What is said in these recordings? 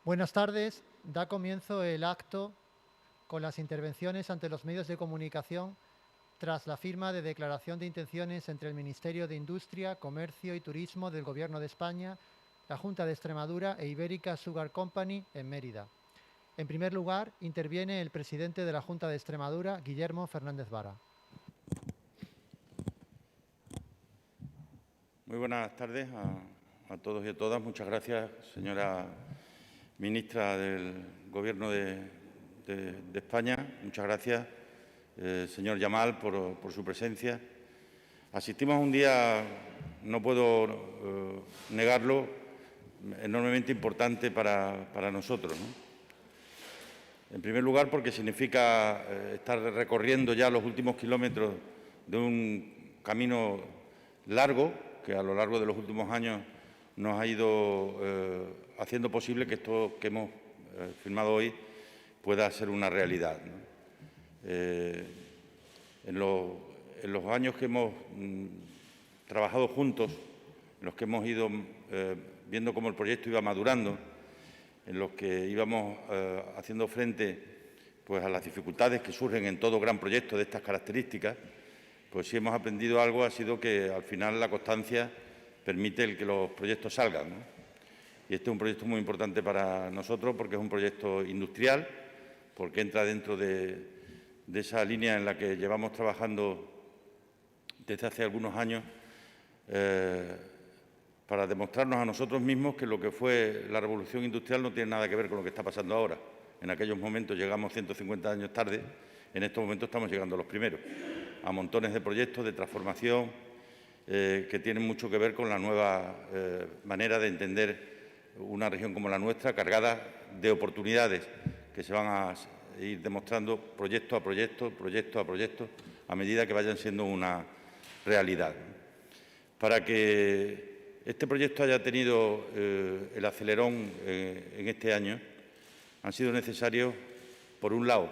Buenas tardes. Da comienzo el acto con las intervenciones ante los medios de comunicación tras la firma de declaración de intenciones entre el Ministerio de Industria, Comercio y Turismo del Gobierno de España, la Junta de Extremadura e Ibérica Sugar Company en Mérida. En primer lugar, interviene el presidente de la Junta de Extremadura, Guillermo Fernández Vara. Muy buenas tardes a todos y a todas. Muchas gracias, señora ministra del Gobierno de España. Muchas gracias, señor Yamal, por su presencia. Asistimos a un día, no puedo negarlo, enormemente importante para nosotros, ¿no? En primer lugar, porque significa estar recorriendo ya los últimos kilómetros de un camino largo que a lo largo de los últimos años nos ha ido haciendo posible que esto que hemos firmado hoy pueda ser una realidad, ¿no? En los años que hemos trabajado juntos, en los que hemos ido viendo cómo el proyecto iba madurando, en los que íbamos haciendo frente pues, a las dificultades que surgen en todo gran proyecto de estas características, pues si hemos aprendido algo ha sido que al final la constancia permite que los proyectos salgan, ¿no? Y este es un proyecto muy importante para nosotros porque es un proyecto industrial, porque entra dentro de esa línea en la que llevamos trabajando desde hace algunos años para demostrarnos a nosotros mismos que lo que fue la revolución industrial no tiene nada que ver con lo que está pasando ahora. En aquellos momentos llegamos 150 años tarde, en estos momentos estamos llegando a los primeros, a montones de proyectos de transformación que tienen mucho que ver con la nueva manera de entender una región como la nuestra, cargada de oportunidades que se van a ir demostrando proyecto a proyecto, proyecto a proyecto, a medida que vayan siendo una realidad. Para que este proyecto haya tenido el acelerón en este año, han sido necesarios, por un lado,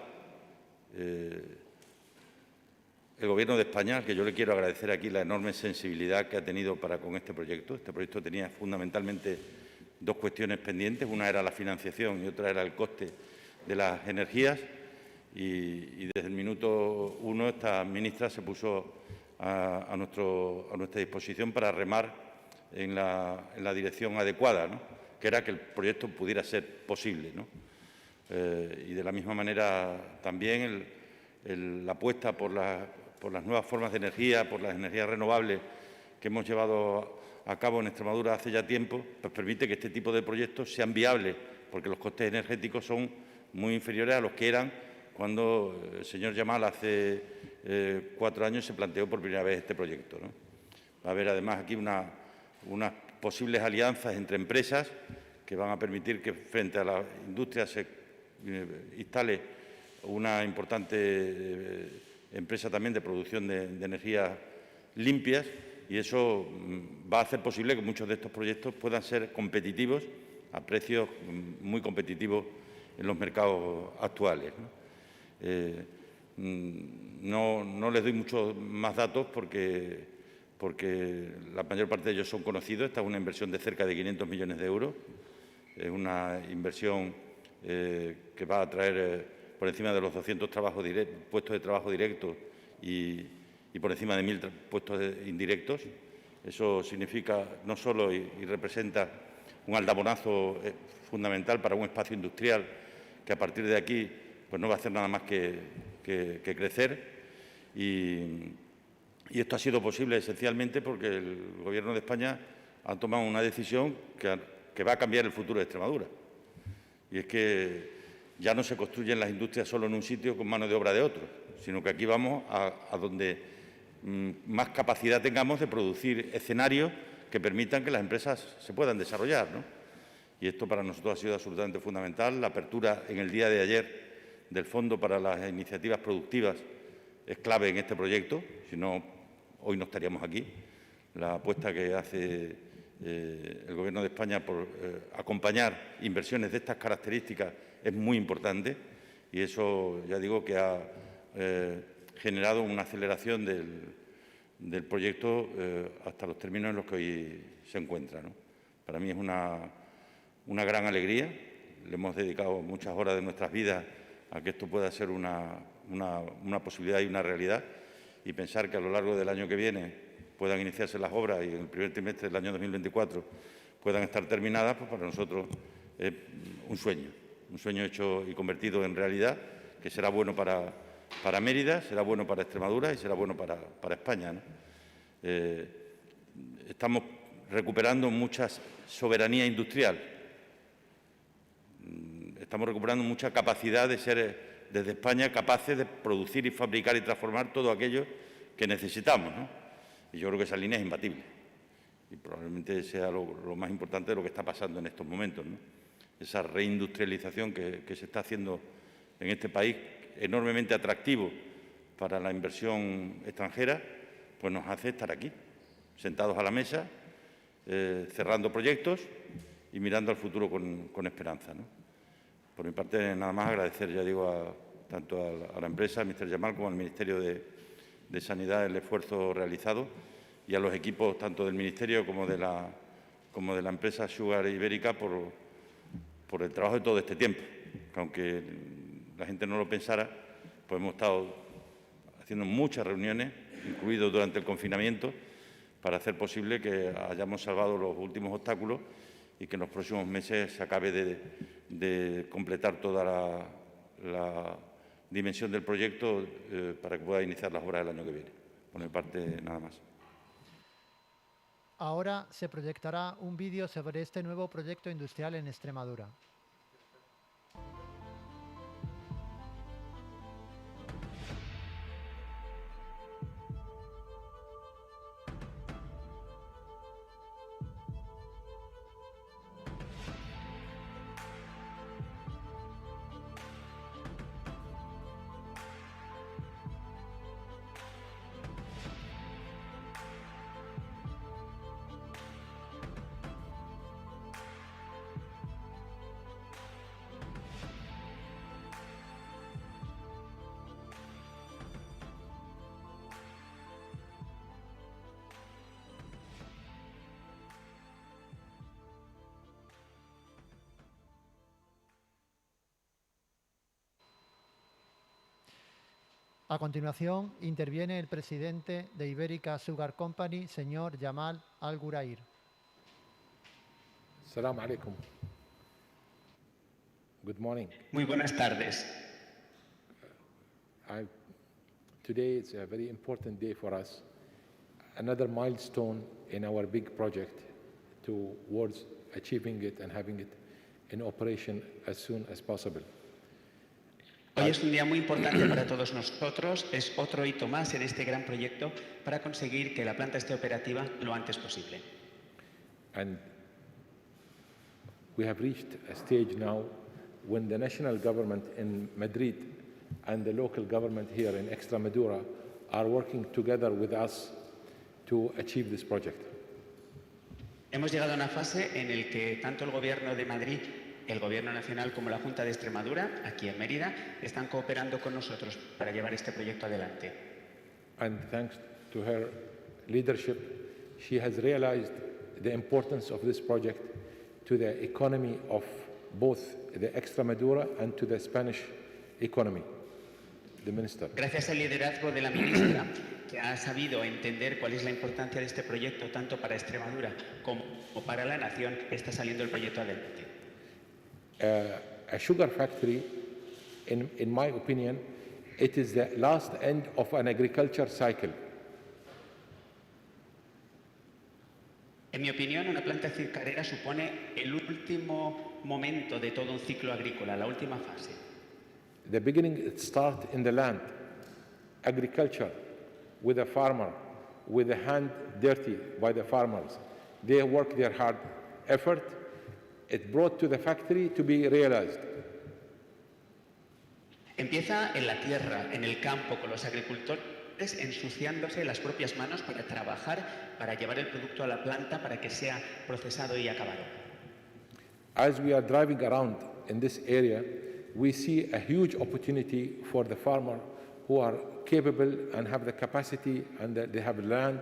el Gobierno de España, al que yo le quiero agradecer aquí la enorme sensibilidad que ha tenido para con este proyecto. Este proyecto tenía fundamentalmente dos cuestiones pendientes. Una era la financiación y otra era el coste de las energías. Y desde el minuto uno esta ministra se puso a nuestra disposición para remar en la dirección adecuada, ¿no? Que era que el proyecto pudiera ser posible, ¿no? Y de la misma manera también la apuesta por las nuevas formas de energía, por las energías renovables que hemos llevado a cabo en Extremadura hace ya tiempo, pues permite que este tipo de proyectos sean viables, porque los costes energéticos son muy inferiores a los que eran cuando el señor Yamal hace 4 años se planteó por primera vez este proyecto, ¿no? Va a haber además aquí unas posibles alianzas entre empresas que van a permitir que frente a la industria se instale una importante empresa también de producción de energías limpias, y eso va a hacer posible que muchos de estos proyectos puedan ser competitivos a precios muy competitivos en los mercados actuales, ¿no? No les doy muchos más datos porque la mayor parte de ellos son conocidos. Esta es una inversión de cerca de 500 millones de euros. Es una inversión que va a traer por encima de los 200 puestos de trabajo directos y por encima de 1.000 puestos indirectos. Eso significa no solo y representa un aldabonazo fundamental para un espacio industrial que a partir de aquí pues no va a hacer nada más que crecer. Y esto ha sido posible esencialmente porque el Gobierno de España ha tomado una decisión que va a cambiar el futuro de Extremadura. Y es que ya no se construyen las industrias solo en un sitio con mano de obra de otro, sino que aquí vamos a donde más capacidad tengamos de producir escenarios que permitan que las empresas se puedan desarrollar, ¿no? Y esto para nosotros ha sido absolutamente fundamental. La apertura en el día de ayer del Fondo para las Iniciativas Productivas es clave en este proyecto, si no, hoy no estaríamos aquí. La apuesta que hace el Gobierno de España por acompañar inversiones de estas características es muy importante, y eso ya digo que ha generado una aceleración del proyecto hasta los términos en los que hoy se encuentra, ¿no? Para mí es una gran alegría le hemos dedicado muchas horas de nuestras vidas a que esto pueda ser una posibilidad y una realidad, y pensar que a lo largo del año que viene puedan iniciarse las obras y en el primer trimestre del año 2024 puedan estar terminadas, pues para nosotros es un sueño hecho y convertido en realidad, que será bueno para Mérida, será bueno para Extremadura y será bueno para España, ¿no? Estamos recuperando mucha soberanía industrial, estamos recuperando mucha capacidad de ser desde España capaces de producir y fabricar y transformar todo aquello que necesitamos, ¿no? Y yo creo que esa línea es imbatible y probablemente sea lo más importante de lo que está pasando en estos momentos, ¿no? Esa reindustrialización que se está haciendo en este país, enormemente atractivo para la inversión extranjera, pues nos hace estar aquí, sentados a la mesa, cerrando proyectos y mirando al futuro con esperanza, ¿no? Por mi parte, nada más agradecer, ya digo, tanto a la empresa, al Mr. Yamal, como al Ministerio de Sanidad el esfuerzo realizado, y a los equipos tanto del Ministerio como de la empresa Sugar Ibérica por el trabajo de todo este tiempo. Que aunque la gente no lo pensara, pues hemos estado haciendo muchas reuniones, incluido durante el confinamiento, para hacer posible que hayamos salvado los últimos obstáculos y que en los próximos meses se acabe de completar toda la dimensión del proyecto para que pueda iniciar las obras del año que viene. Por mi parte, nada más. Ahora se proyectará un vídeo sobre este nuevo proyecto industrial en Extremadura. A continuación, interviene el presidente de Ibérica Sugar Company, señor Yamal Al-Ghurair. Assalamu alaikum. Good morning. Muy buenas tardes. Today is a very important day for us. Another milestone in our big project towards achieving it and having it in operation as soon as possible. Hoy es un día muy importante para todos nosotros, es otro hito más en este gran proyecto para conseguir que la planta esté operativa lo antes posible. And we have reached a stage now when the national government in Madrid and the local government here in Extremadura are working together with us to achieve this project. Hemos llegado a una fase en la que tanto el Gobierno de Madrid, el Gobierno Nacional como la Junta de Extremadura, aquí en Mérida, están cooperando con nosotros para llevar este proyecto adelante. And thanks to her leadership, she has realized the importance of this project to the economy of both the Extremadura and to the Spanish economy. The minister. Gracias al liderazgo de la ministra, que ha sabido entender cuál es la importancia de este proyecto tanto para Extremadura como para la nación, está saliendo el proyecto adelante. A sugar factory, in my opinion, it is the last end of an agriculture cycle. En mi opinión, una planta azucarera supone el último momento de todo un ciclo agrícola, la última fase. The beginning, it starts in the land, agriculture, with a farmer, with the hand dirty by the farmers. They work their hard effort. It brought to the factory to be realized. Empieza en la tierra, en el campo, con los agricultores ensuciándose las propias manos para trabajar, para llevar el producto a la planta para que sea procesado y acabado. As we are driving around in this area, we see a huge opportunity for the farmer who are capable and have the capacity and they have land,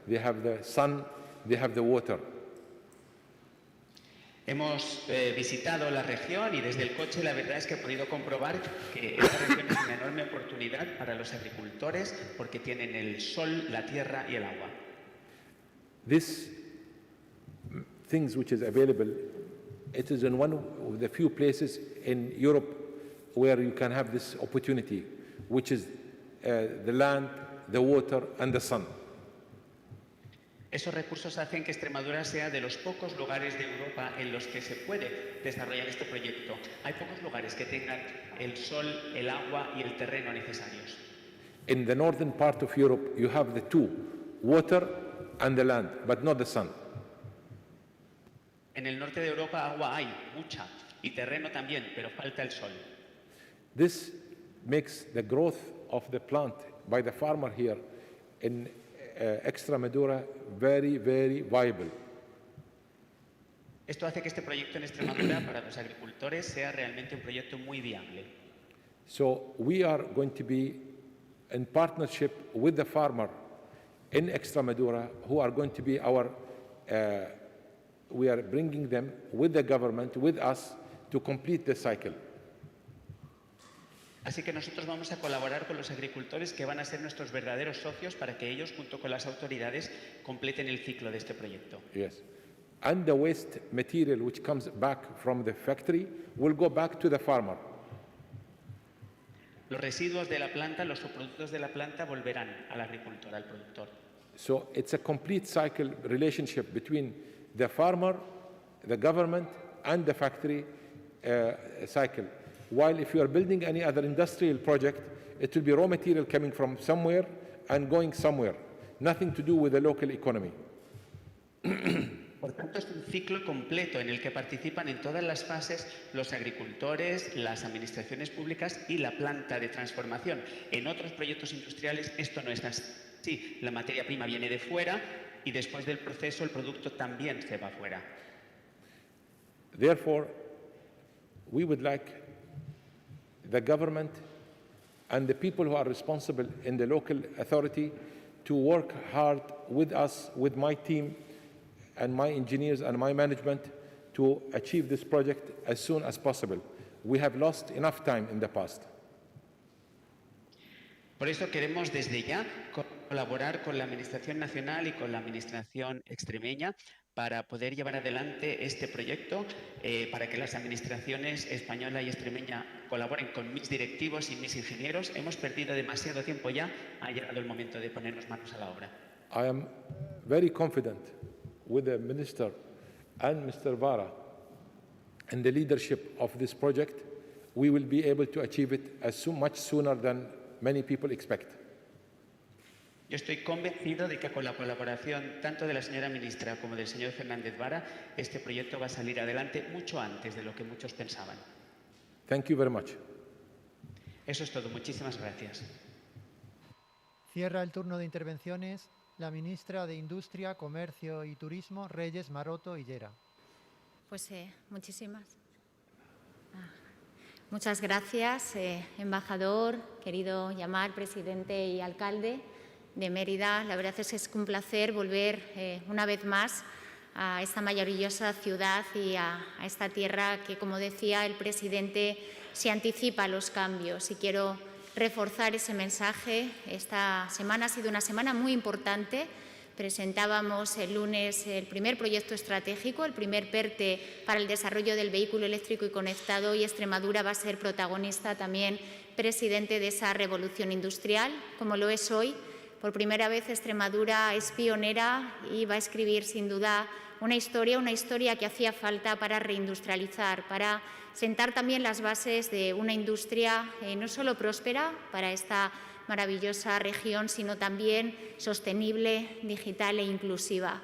they have the sun, they have the water. Hemos visitado la región y desde el coche la verdad es que he podido comprobar que esta región es una enorme oportunidad para los agricultores porque tienen el sol, la tierra y el agua. This things which is available, it is in one of the few places in Europe where you can have this opportunity, which is the land, the water and the sun. Esos recursos hacen que Extremadura sea de los pocos lugares de Europa en los que se puede desarrollar este proyecto. Hay pocos lugares que tengan el sol, el agua y el terreno necesarios. In the northern part of Europe, you have the two, water and the land, but not the sun. En el norte de Europa agua hay, mucha, y terreno también, pero falta el sol. This makes the growth of the plant by the farmer here in Extremadura very, very viable. Esto hace que este proyecto en Extremadura para los agricultores sea realmente un proyecto muy viable. So we are going to be in partnership with the farmer in Extremadura, who are going to be our, we are bringing them with the government, with us, to complete the cycle. Así que nosotros vamos a colaborar con los agricultores que van a ser nuestros verdaderos socios para que ellos, junto con las autoridades, completen el ciclo de este proyecto. Yes. And the waste material which comes back from the factory will go back to the farmer. Los residuos de la planta, los subproductos de la planta volverán al agricultor, al productor. So it's a complete cycle relationship between the farmer, the government, and the factory cycle. While if you are building any other industrial project, it will be raw material coming from somewhere and going somewhere. Nothing to do with the local economy. Por tanto, es un ciclo completo en el que participan en todas las fases los agricultores, las administraciones públicas y la planta de transformación. En otros proyectos industriales esto no es así. La materia prima viene de fuera y después del proceso el producto también se va fuera. Therefore, we would like the government and the people who are responsible in the local authority to work hard with us, with my team and my engineers and my management to achieve this project as soon as possible. We have lost enough time in the past. Por eso queremos desde ya colaborar con la Administración Nacional y con la Administración extremeña para poder llevar adelante este proyecto, para que las administraciones española y extremeña colaboren con mis directivos y mis ingenieros. Hemos perdido demasiado tiempo ya, ha llegado el momento de ponernos manos a la obra. I am very confident with the Minister and Mr. Vara and the leadership of this project, we will be able to achieve it much sooner than many people expect. Yo estoy convencido de que con la colaboración tanto de la señora ministra como del señor Fernández Vara, este proyecto va a salir adelante mucho antes de lo que muchos pensaban. Thank you very much. Eso es todo. Muchísimas gracias. Cierra el turno de intervenciones la ministra de Industria, Comercio y Turismo, Reyes Maroto Higuera. Pues muchas gracias, embajador, querido Yamal, presidente y alcalde de Mérida. La verdad es que es un placer volver una vez más a esta maravillosa ciudad y a esta tierra que, como decía el presidente, se anticipa a los cambios. Y quiero reforzar ese mensaje. Esta semana ha sido una semana muy importante. Presentábamos el lunes el primer proyecto estratégico, el primer PERTE para el desarrollo del vehículo eléctrico y conectado, y Extremadura va a ser protagonista también, presidente de esa revolución industrial, como lo es hoy. Por primera vez Extremadura es pionera y va a escribir sin duda una historia que hacía falta para reindustrializar, para sentar también las bases de una industria no solo próspera para esta maravillosa región, sino también sostenible, digital e inclusiva.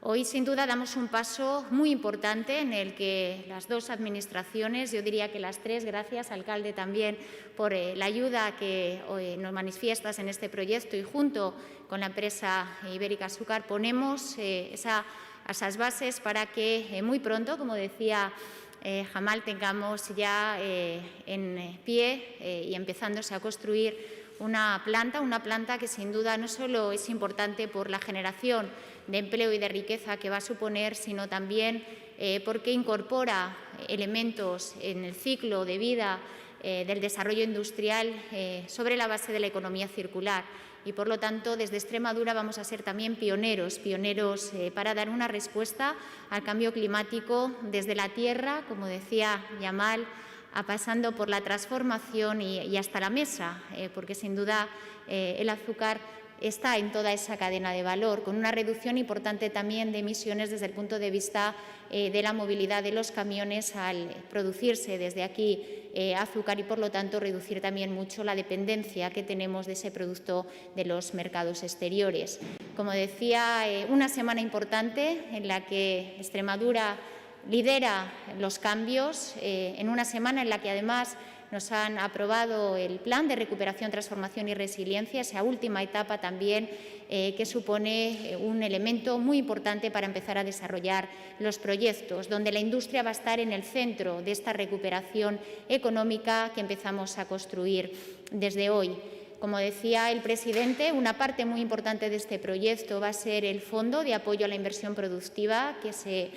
Hoy, sin duda, damos un paso muy importante en el que las dos administraciones, yo diría que las tres, gracias, alcalde, también por la ayuda que hoy nos manifiestas en este proyecto, y junto con la empresa Ibérica Azúcar ponemos esas bases para que muy pronto, como decía Jamal, tengamos ya en pie y empezándose a construir una planta que sin duda no solo es importante por la generación de empleo y de riqueza que va a suponer, sino también porque incorpora elementos en el ciclo de vida del desarrollo industrial sobre la base de la economía circular. Y, por lo tanto, desde Extremadura vamos a ser también pioneros para dar una respuesta al cambio climático desde la tierra, como decía Yamal, pasando por la transformación y hasta la mesa, porque sin duda el azúcar está en toda esa cadena de valor, con una reducción importante también de emisiones desde el punto de vista de la movilidad de los camiones al producirse desde aquí azúcar y, por lo tanto, reducir también mucho la dependencia que tenemos de ese producto de los mercados exteriores. Como decía, una semana importante en la que Extremadura lidera los cambios, en una semana en la que además nos han aprobado el Plan de Recuperación, Transformación y Resiliencia, esa última etapa también que supone un elemento muy importante para empezar a desarrollar los proyectos, donde la industria va a estar en el centro de esta recuperación económica que empezamos a construir desde hoy. Como decía el presidente, una parte muy importante de este proyecto va a ser el Fondo de Apoyo a la Inversión Productiva, que se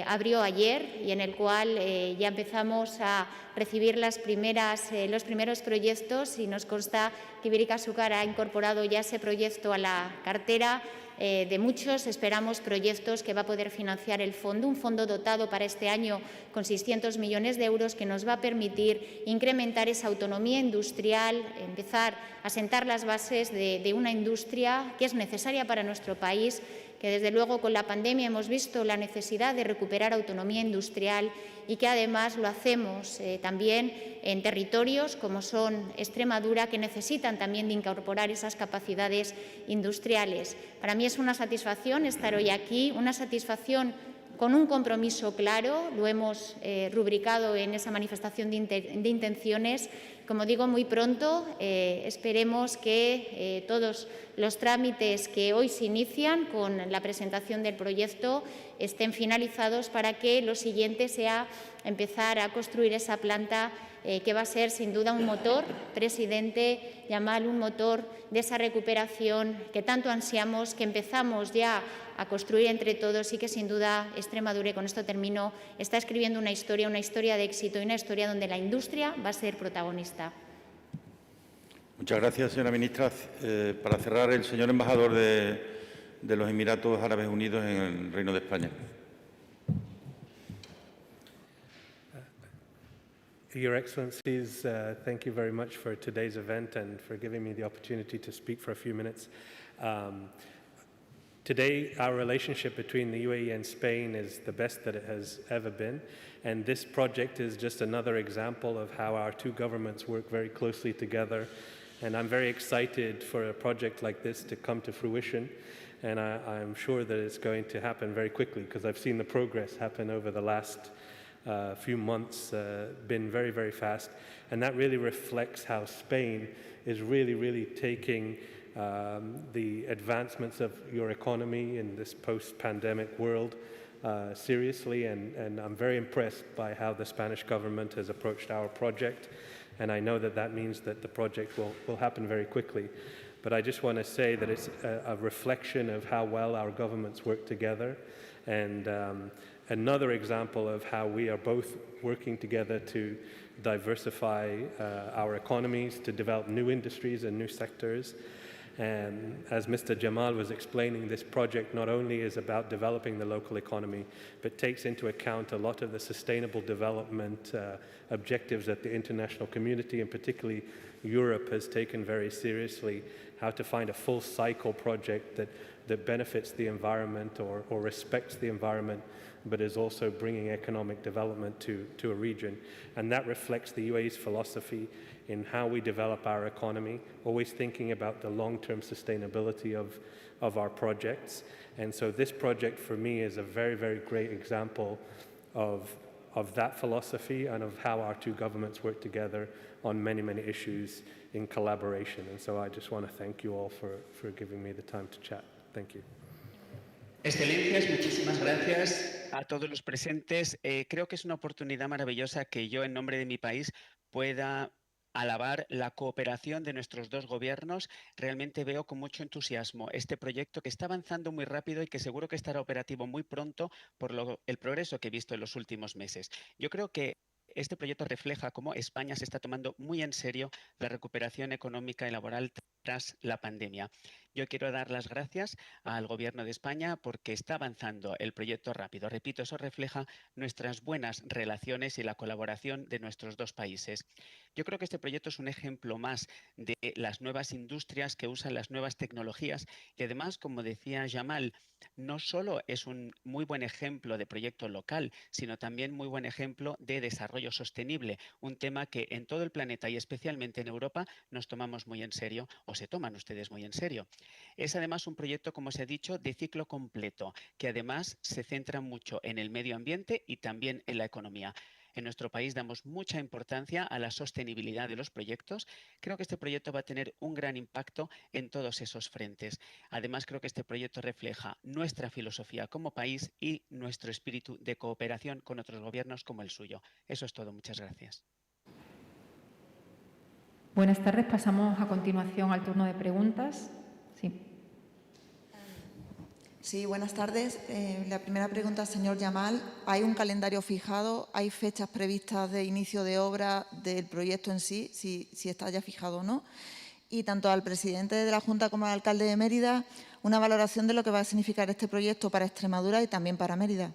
abrió ayer y en el cual ya empezamos a recibir los primeros proyectos, y nos consta que Ibérica Azúcar ha incorporado ya ese proyecto a la cartera de muchos, esperamos, proyectos que va a poder financiar el fondo, un fondo dotado para este año con 600 millones de euros que nos va a permitir incrementar esa autonomía industrial, empezar a sentar las bases de una industria que es necesaria para nuestro país, que desde luego con la pandemia hemos visto la necesidad de recuperar autonomía industrial y que además lo hacemos también en territorios como son Extremadura, que necesitan también de incorporar esas capacidades industriales. Para mí es una satisfacción estar hoy aquí, una satisfacción con un compromiso claro, lo hemos rubricado en esa manifestación de intenciones. Como digo, muy pronto esperemos que todos los trámites que hoy se inician con la presentación del proyecto estén finalizados para que lo siguiente sea empezar a construir esa planta que va a ser sin duda un motor, presidente Yamal, un motor de esa recuperación que tanto ansiamos, que empezamos ya a construir entre todos y que sin duda Extremadura, y con esto termino, está escribiendo una historia de éxito y una historia donde la industria va a ser protagonista. Muchas gracias, señora ministra. Para cerrar, el señor embajador de los Emiratos Árabes Unidos en el Reino de España. Your Excellencies, thank you very much for today's event and for giving me the opportunity to speak for a few minutes. Today, our relationship between the UAE and Spain is the best that it has ever been, and this project is just another example of how our two governments work very closely together. And I'm very excited for a project like this to come to fruition, and I'm sure that it's going to happen very quickly because I've seen the progress happen over the last few months, been very, very fast, and that really reflects how Spain is really taking the advancements of your economy in this post-pandemic world seriously, and I'm very impressed by how the Spanish government has approached our project, and I know that that means that the project will happen very quickly. But I just want to say that it's a reflection of how well our governments work together, and another example of how we are both working together to diversify our economies, to develop new industries and new sectors. And as Mr. Jamal was explaining, this project not only is about developing the local economy, but takes into account a lot of the sustainable development objectives that the international community, and particularly Europe, has taken very seriously, how to find a full cycle project that benefits the environment or respects the environment, but is also bringing economic development to a region. And that reflects the UAE's philosophy in how we develop our economy, always thinking about the long-term sustainability of our projects. And so this project for me is a very, very great example of that philosophy and of how our two governments work together on many, many issues in collaboration. And so I just want to thank you all for giving me the time to chat. Thank you. Excelencias, muchísimas gracias a todos los presentes. Creo que es una oportunidad maravillosa que yo, en nombre de mi país, pueda alabar la cooperación de nuestros dos gobiernos. Realmente veo con mucho entusiasmo este proyecto que está avanzando muy rápido y que seguro que estará operativo muy pronto por el progreso que he visto en los últimos meses. Yo creo que este proyecto refleja cómo España se está tomando muy en serio la recuperación económica y laboral tras la pandemia. Yo quiero dar las gracias al Gobierno de España porque está avanzando el proyecto rápido. Repito, eso refleja nuestras buenas relaciones y la colaboración de nuestros dos países. Yo creo que este proyecto es un ejemplo más de las nuevas industrias que usan las nuevas tecnologías y además, como decía Jamal, no solo es un muy buen ejemplo de proyecto local, sino también muy buen ejemplo de desarrollo sostenible, un tema que en todo el planeta y especialmente en Europa nos tomamos muy en serio o se toman ustedes muy en serio. Es además un proyecto, como se ha dicho, de ciclo completo, que además se centra mucho en el medio ambiente y también en la economía. En nuestro país damos mucha importancia a la sostenibilidad de los proyectos. Creo que este proyecto va a tener un gran impacto en todos esos frentes. Además, creo que este proyecto refleja nuestra filosofía como país y nuestro espíritu de cooperación con otros gobiernos como el suyo. Eso es todo. Muchas gracias. Buenas tardes. Pasamos a continuación al turno de preguntas. Sí. Sí, buenas tardes. La primera pregunta, señor Jamal. ¿Hay un calendario fijado? ¿Hay fechas previstas de inicio de obra del proyecto en sí, si está ya fijado o no? Y tanto al presidente de la Junta como al alcalde de Mérida, una valoración de lo que va a significar este proyecto para Extremadura y también para Mérida.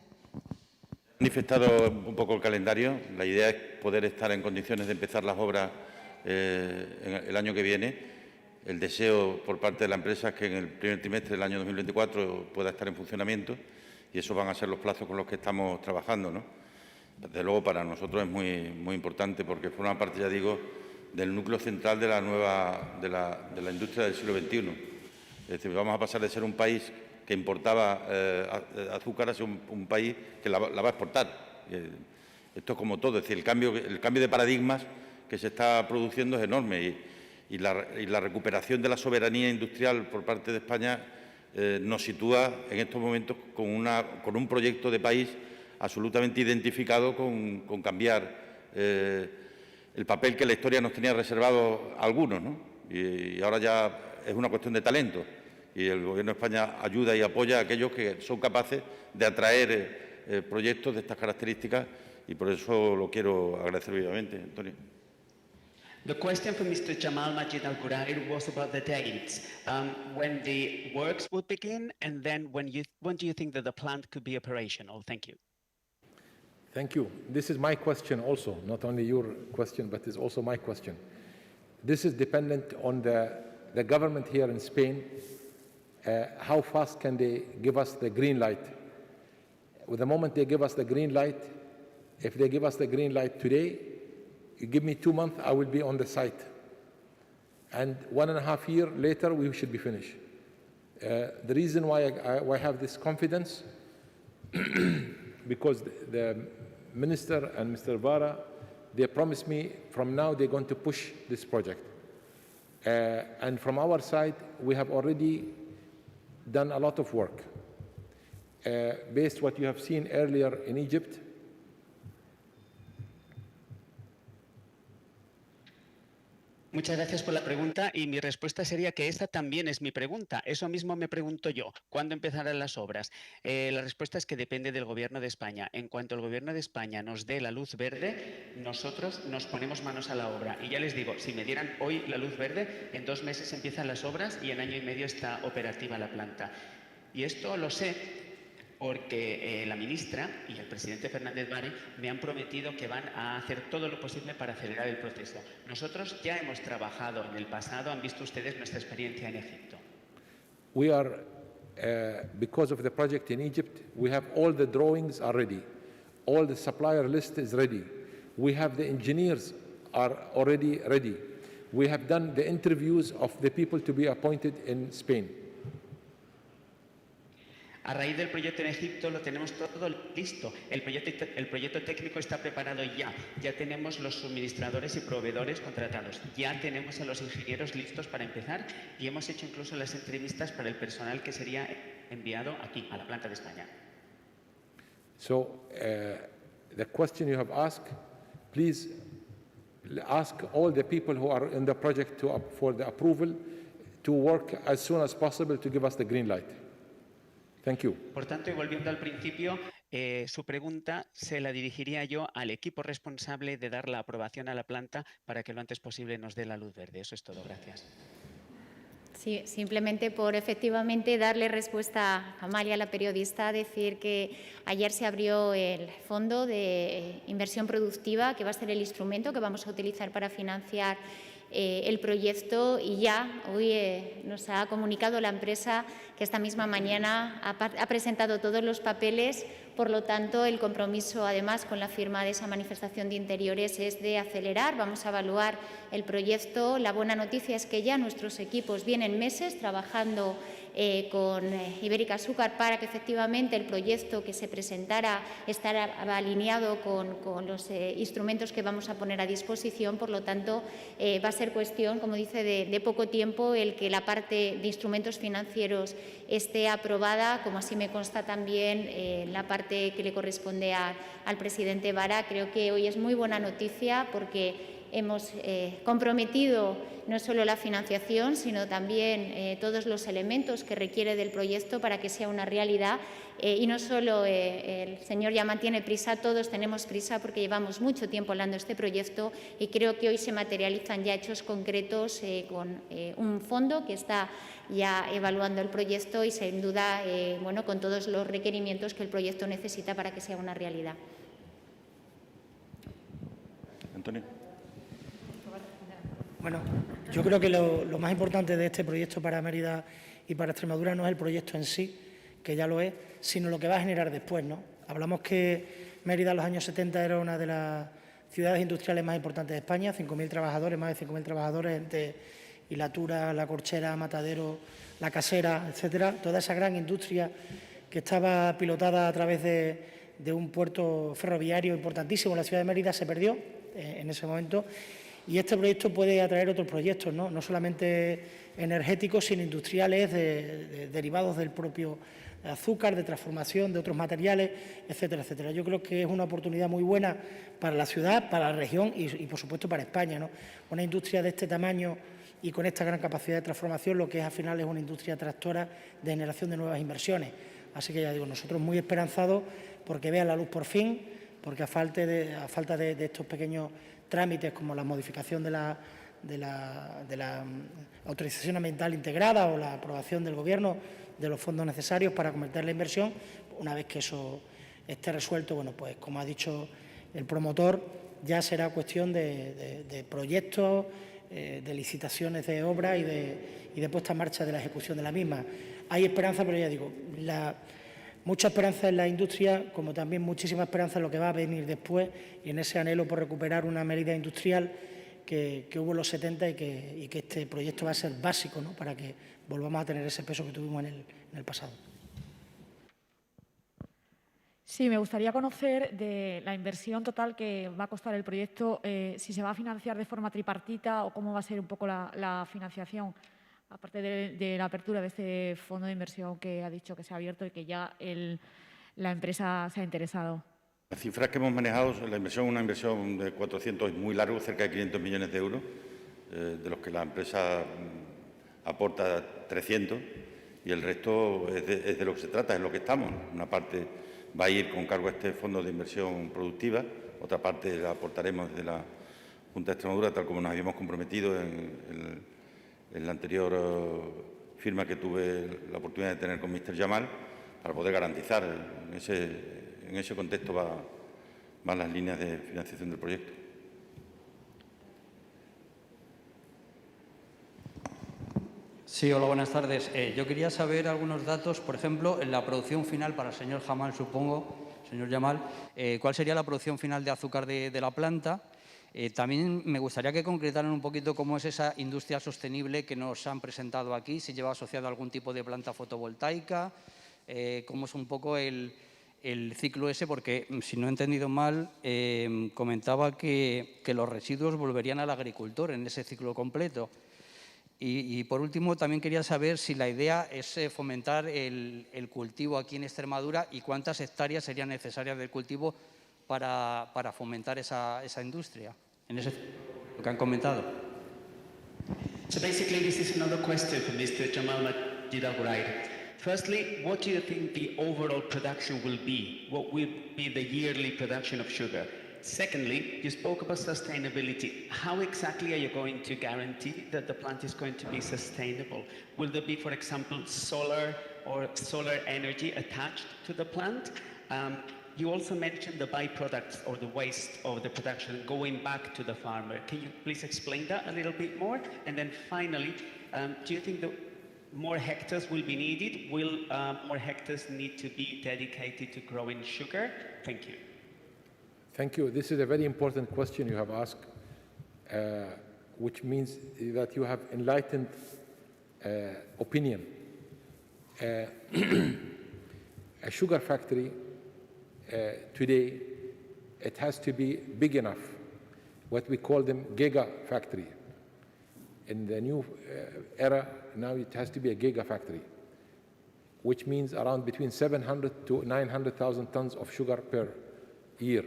He manifestado un poco el calendario. La idea es poder estar en condiciones de empezar las obras el año que viene. El deseo por parte de la empresa es que en el primer trimestre del año 2024 pueda estar en funcionamiento y esos van a ser los plazos con los que estamos trabajando, ¿no? Desde luego para nosotros es muy importante porque forma parte, ya digo, del núcleo central de la industria del siglo XXI. Es decir, vamos a pasar de ser un país que importaba azúcar a ser un país que la va a exportar. Esto es como todo, es decir, el cambio de paradigmas que se está produciendo es enorme y la recuperación de la soberanía industrial por parte de España nos sitúa en estos momentos con un proyecto de país absolutamente identificado con cambiar el papel que la historia nos tenía reservado a algunos, ¿no? Y ahora ya es una cuestión de talento y el Gobierno de España ayuda y apoya a aquellos que son capaces de atraer proyectos de estas características y por eso lo quiero agradecer vivamente, Antonio. The question for Mr. Jamal Majid Al Ghurair was about the dates, when the works would begin, and then when do you think that the plant could be operational? Thank you. Thank you. This is my question also, not only your question, but it's also my question. This is dependent on the government here in Spain. How fast can they give us the green light? With the moment they give us the green light, if they give us the green light today, you give me 2 months, I will be on the site. And 1.5 years later, we should be finished. The reason why I have this confidence, because the minister and Mr. Vara, they promised me from now they're going to push this project. And from our side, we have already done a lot of work. Based what you have seen earlier in Egypt, Muchas gracias por la pregunta y mi respuesta sería que esta también es mi pregunta. Eso mismo me pregunto yo. ¿Cuándo empezarán las obras? La respuesta es que depende del Gobierno de España. En cuanto el Gobierno de España nos dé la luz verde, nosotros nos ponemos manos a la obra. Y ya les digo, si me dieran hoy la luz verde, en 2 meses empiezan las obras y en 1 año y medio está operativa la planta. Y esto lo sé porque la ministra y el presidente Fernández Vara me han prometido que van a hacer todo lo posible para acelerar el proceso. Nosotros ya hemos trabajado en el pasado, han visto ustedes nuestra experiencia en Egipto. we are, because of the project in Egypt, we have all the drawings are ready. All the supplier list is ready. We have the engineers are already ready. We have done the interviews of the people to be appointed in Spain. A raíz del proyecto en Egipto lo tenemos todo listo. El proyecto técnico está preparado ya. Ya tenemos los suministradores y proveedores contratados. Ya tenemos a los ingenieros listos para empezar y hemos hecho incluso las entrevistas para el personal que sería enviado aquí, a la planta de España. So the question you have asked, please ask all the people who are in the project for the approval to work as soon as possible to give us the green light. Thank you. Por tanto, y volviendo al principio, su pregunta se la dirigiría yo al equipo responsable de dar la aprobación a la planta para que lo antes posible nos dé la luz verde. Eso es todo. Gracias. Sí, simplemente por efectivamente darle respuesta a Amalia, la periodista, decir que ayer se abrió el Fondo de Inversión Productiva, que va a ser el instrumento que vamos a utilizar para financiar el proyecto, y ya hoy nos ha comunicado la empresa que esta misma mañana ha presentado todos los papeles. Por lo tanto, el compromiso, además, con la firma de esa manifestación de interiores es de acelerar. Vamos a evaluar el proyecto. La buena noticia es que ya nuestros equipos vienen meses trabajando con Ibérica Azúcar para que efectivamente el proyecto que se presentara estará alineado con los instrumentos que vamos a poner a disposición. Por lo tanto, va a ser cuestión, como dice, de poco tiempo el que la parte de instrumentos financieros esté aprobada, como así me consta también la parte que le corresponde al presidente Vara. Creo que hoy es muy buena noticia porque hemos comprometido no solo la financiación, sino también todos los elementos que requiere del proyecto para que sea una realidad. Y no solo el señor Yamal tiene prisa, todos tenemos prisa porque llevamos mucho tiempo hablando de este proyecto y creo que hoy se materializan ya hechos concretos con un fondo que está ya evaluando el proyecto y sin duda bueno, con todos los requerimientos que el proyecto necesita para que sea una realidad. Antonio. Bueno, yo creo que lo más importante de este proyecto para Mérida y para Extremadura no es el proyecto en sí, que ya lo es, sino lo que va a generar después, ¿no? Hablamos que Mérida en los años 70 era una de las ciudades industriales más importantes de España, 5.000 trabajadores, más de 5.000 trabajadores entre Hilatura, La Corchera, Matadero, La Casera, etcétera. Toda esa gran industria que estaba pilotada a través de un puerto ferroviario importantísimo en la ciudad de Mérida se perdió en ese momento. Y este proyecto puede atraer otros proyectos, no solamente energéticos, sino industriales, derivados del propio azúcar, de transformación de otros materiales, etcétera, etcétera. Yo creo que es una oportunidad muy buena para la ciudad, para la región y por supuesto, para España, ¿no? Una industria de este tamaño y con esta gran capacidad de transformación, lo que es al final es una industria tractora de generación de nuevas inversiones. Así que ya digo, nosotros muy esperanzados porque vean la luz por fin, porque a falta de estos pequeños trámites como la modificación de la autorización ambiental integrada o la aprobación del Gobierno de los fondos necesarios para acometer la inversión, una vez que eso esté resuelto, bueno, pues como ha dicho el promotor, ya será cuestión de proyectos, de licitaciones de obra y de puesta en marcha de la ejecución de la misma. Hay esperanza, pero ya digo, mucha esperanza en la industria, como también muchísima esperanza en lo que va a venir después y en ese anhelo por recuperar una Mérida industrial que hubo en los 70 y que este proyecto va a ser básico, ¿no?, para que volvamos a tener ese peso que tuvimos en el pasado. Sí, me gustaría conocer de la inversión total que va a costar el proyecto, si se va a financiar de forma tripartita o cómo va a ser un poco la financiación, aparte de la apertura de este fondo de inversión que ha dicho que se ha abierto y que ya la empresa se ha interesado. Las cifras que hemos manejado, la inversión es una inversión de 400, muy largo, cerca de 500 millones de euros, de los que la empresa aporta 300 y el resto es de lo que se trata, es lo que estamos. Una parte va a ir con cargo a este fondo de inversión productiva, otra parte la aportaremos desde la Junta de Extremadura, tal como nos habíamos comprometido en la anterior firma que tuve la oportunidad de tener con Mr. Yamal, para poder garantizar. En ese contexto van las líneas de financiación del proyecto. Sí, hola, buenas tardes. Yo quería saber algunos datos, por ejemplo, en la producción final para el señor Yamal, supongo, señor Yamal, ¿cuál sería la producción final de azúcar de la planta? También me gustaría que concretaran un poquito cómo es esa industria sostenible que nos han presentado aquí, si lleva asociado a algún tipo de planta fotovoltaica, cómo es un poco el ciclo ese, porque, si no he entendido mal, comentaba que los residuos volverían al agricultor en ese ciclo completo. Y por último, también quería saber si la idea es fomentar el cultivo aquí en Extremadura y cuántas hectáreas serían necesarias del cultivo para fomentar esa industria. que han comentado. So basically, this is another question for Mr. Jamal Majid Al Ghurair. Firstly, what do you think the overall production will be? What will be the yearly production of sugar? Secondly, you spoke about sustainability. How exactly are you going to guarantee that the plant is going to be sustainable? Will there be, for example, solar energy attached to the plant? You also mentioned the byproducts or the waste of the production going back to the farmer. Can you please explain that a little bit more? And then finally, do you think that more hectares will be needed? Will more hectares need to be dedicated to growing sugar? Thank you. Thank you. This is a very important question you have asked, which means that you have enlightened opinion. A sugar factory today, it has to be big enough, what we call them giga factory. In the new era, now it has to be a giga factory, which means around between 700 to 900,000 tons of sugar per year.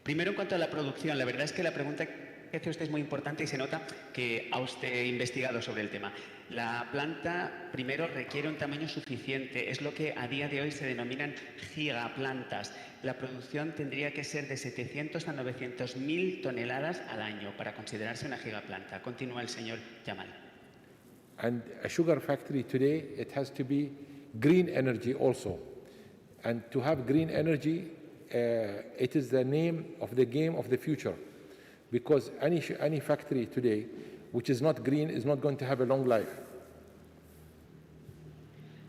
Primero, en cuanto a la producción, la verdad es que la pregunta que hace usted es muy importante y se nota que ha usted investigado sobre el tema. La planta, primero, requiere un tamaño suficiente. Es lo que a día de hoy se denominan gigaplantas. La producción tendría que ser de 700 a 900.000 toneladas al año para considerarse una gigaplanta. Continúa el señor Jamal. And a sugar factory today, it has to be green energy also. And to have green energy, it is the name of the game of the future, because any factory today which is not green is not going to have a long life.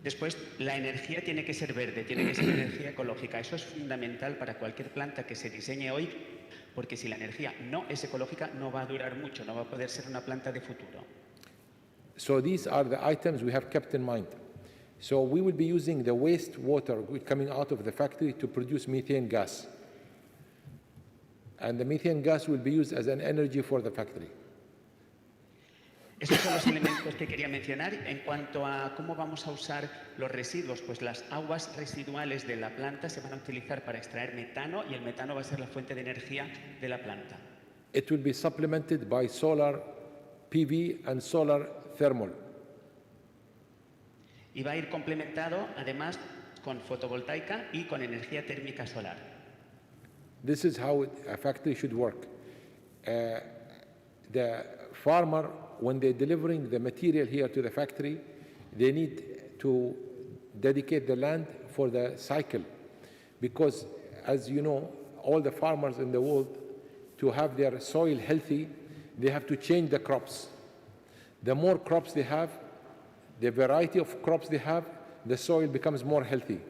Después, la energía tiene que ser verde, tiene que ser energía ecológica. Eso es fundamental para cualquier planta que se diseñe hoy, porque si la energía no es ecológica, no va a durar mucho, no va a poder ser una planta de futuro. So these are the items we have kept in mind. So we will be using the wastewater coming out of the factory to produce methane gas. And the methane gas will be used as an energy for the factory. Esos son los elementos que quería mencionar. En cuanto a cómo vamos a usar los residuos, pues las aguas residuales de la planta se van a utilizar para extraer metano y el metano va a ser la fuente de energía de la planta. It will be supplemented by solar PV and solar thermal. Y va a ir complementado además con fotovoltaica y con energía térmica solar. This is how a factory should work. The farmer, when they're delivering the material here to the factory, they need to dedicate the land for the cycle. Because, as you know, all the farmers in the world, to have their soil healthy, they have to change the crops. The more crops they have, the variety of crops they have, the soil becomes more healthy.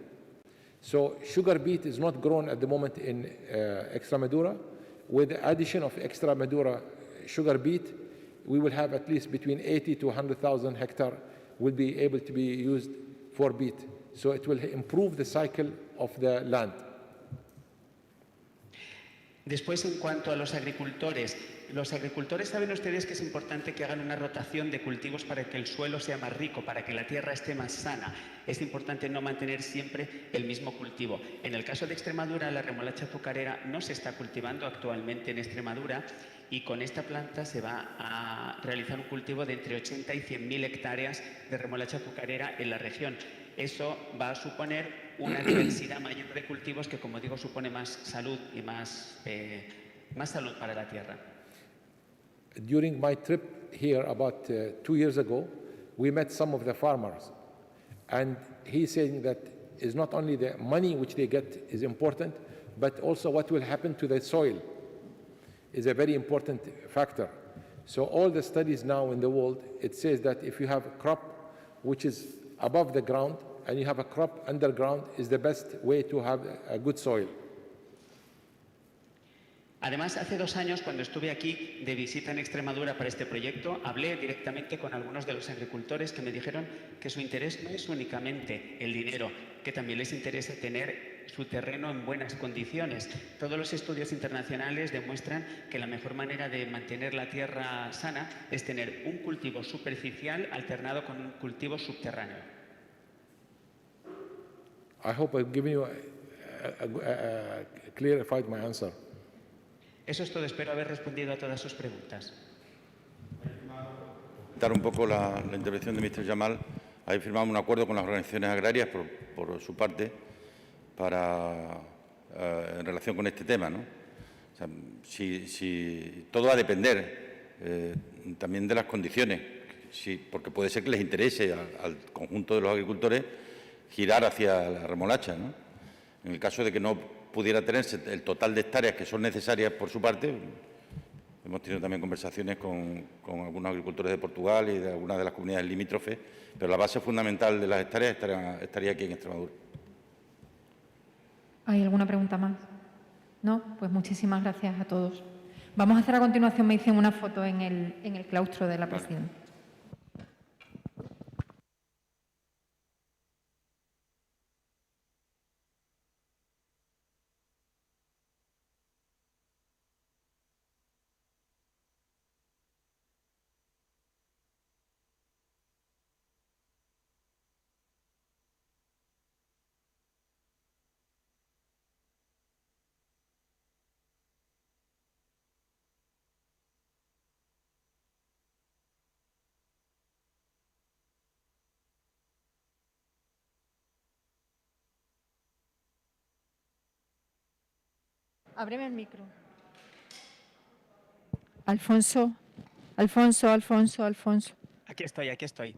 So sugar beet is not grown at the moment in Extremadura. With the addition of Extremadura sugar beet, we will have at least between 80 to 100,000 hectares will be able to be used for beet. So it will improve the cycle of the land. Después, en cuanto a los agricultores saben ustedes que es importante que hagan una rotación de cultivos para que el suelo sea más rico, para que la tierra esté más sana. Es importante no mantener siempre el mismo cultivo. En el caso de Extremadura, la remolacha azucarera no se está cultivando actualmente en Extremadura y con esta planta se va a realizar un cultivo de entre 80 y 100.000 hectáreas de remolacha azucarera en la región. Eso va a suponer una diversidad mayor de cultivos que, como digo, supone más salud y más salud para la tierra. During my trip here about 2 years ago, we met some of the farmers, and he's saying that it's not only the money which they get is important, but also what will happen to the soil is a very important factor. So all the studies now in the world, it says that if you have a crop which is above the ground and you have a crop underground, is the best way to have a good soil. Además, hace 2 años, cuando estuve aquí de visita en Extremadura para este proyecto, hablé directamente con algunos de los agricultores que me dijeron que su interés no es únicamente el dinero, que también les interesa tener su terreno en buenas condiciones. Todos los estudios internacionales demuestran que la mejor manera de mantener la tierra sana es tener un cultivo superficial alternado con un cultivo subterráneo. I hope I've given you clarified my answer. Eso es todo. Espero haber respondido a todas sus preguntas. Dar un poco la intervención del ministro Yamal. Ahí firmamos un acuerdo con las organizaciones agrarias por su parte en relación con este tema, ¿no? O sea, si todo va a depender también de las condiciones, porque puede ser que les interese al conjunto de los agricultores girar hacia la remolacha, ¿no? En el caso de que no pudiera tenerse el total de hectáreas que son necesarias por su parte, hemos tenido también conversaciones con algunos agricultores de Portugal y de algunas de las comunidades limítrofes, pero la base fundamental de las hectáreas estaría aquí en Extremadura. ¿Hay alguna pregunta más? No, pues muchísimas gracias a todos. Vamos a hacer a continuación, me dicen, una foto en el claustro de la presidencia. Ábreme el micro. Alfonso. Aquí estoy.